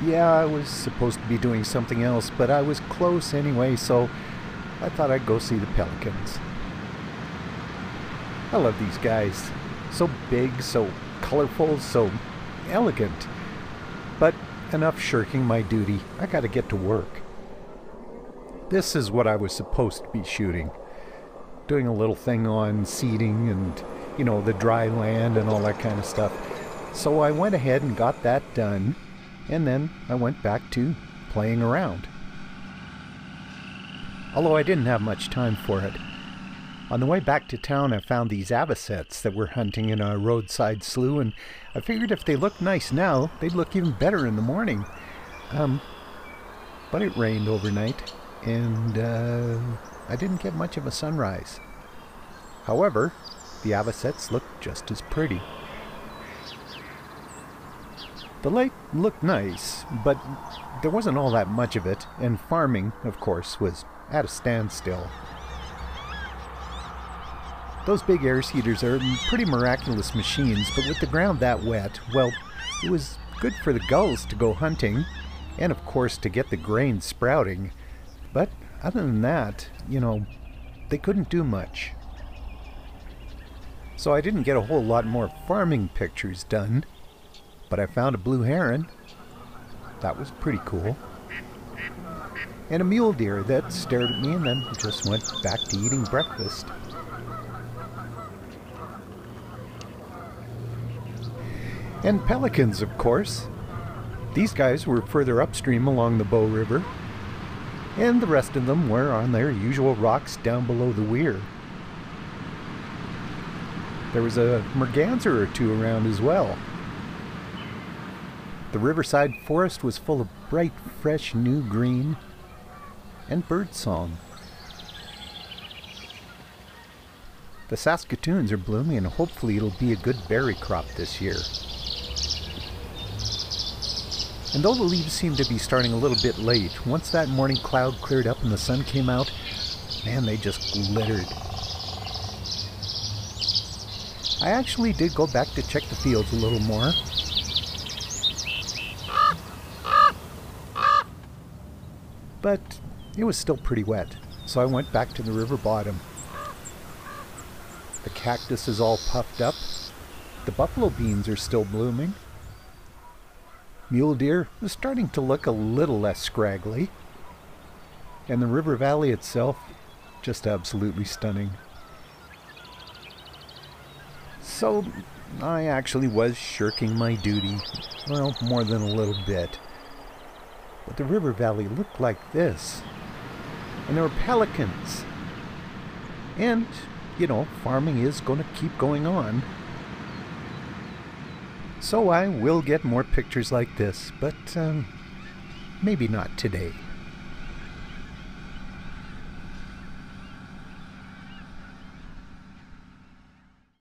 Yeah, I was supposed to be doing something else, but I was close anyway, so I thought I'd go see the pelicans. I love these guys. So big, so colorful, so elegant. But enough shirking my duty. I gotta get to work. This is what I was supposed to be shooting. Doing a little thing on seeding and, the dry land and all that kind of stuff. So I went ahead and got that done, and then I went back to playing around. Although I didn't have much time for it. On the way back to town, I found these avocets that were hunting in a roadside slough, and I figured if they looked nice now, they'd look even better in the morning. But it rained overnight, and I didn't get much of a sunrise. However, the avocets looked just as pretty. The lake looked nice, but there wasn't all that much of it, and farming, of course, was at a standstill. Those big air seeders are pretty miraculous machines, but with the ground that wet, well, it was good for the gulls to go hunting, and of course to get the grain sprouting. But other than that, they couldn't do much. So I didn't get a whole lot more farming pictures done, but I found a blue heron. That was pretty cool. And a mule deer that stared at me and then just went back to eating breakfast. And pelicans, of course. These guys were further upstream along the Bow River, and the rest of them were on their usual rocks down below the weir. There was a merganser or two around as well. The riverside forest was full of bright, fresh, new green and birdsong. The saskatoons are blooming, and hopefully it'll be a good berry crop this year. And though the leaves seem to be starting a little bit late, once that morning cloud cleared up and the sun came out, man, they just glittered. I actually did go back to check the fields a little more. But it was still pretty wet, so I went back to the river bottom. The cactus is all puffed up. The buffalo beans are still blooming. Mule deer is starting to look a little less scraggly. And the river valley itself, just absolutely stunning. So, I actually was shirking my duty. Well, more than a little bit. But the river valley looked like this. And there were pelicans. And, farming is going to keep going on. So I will get more pictures like this, but maybe not today.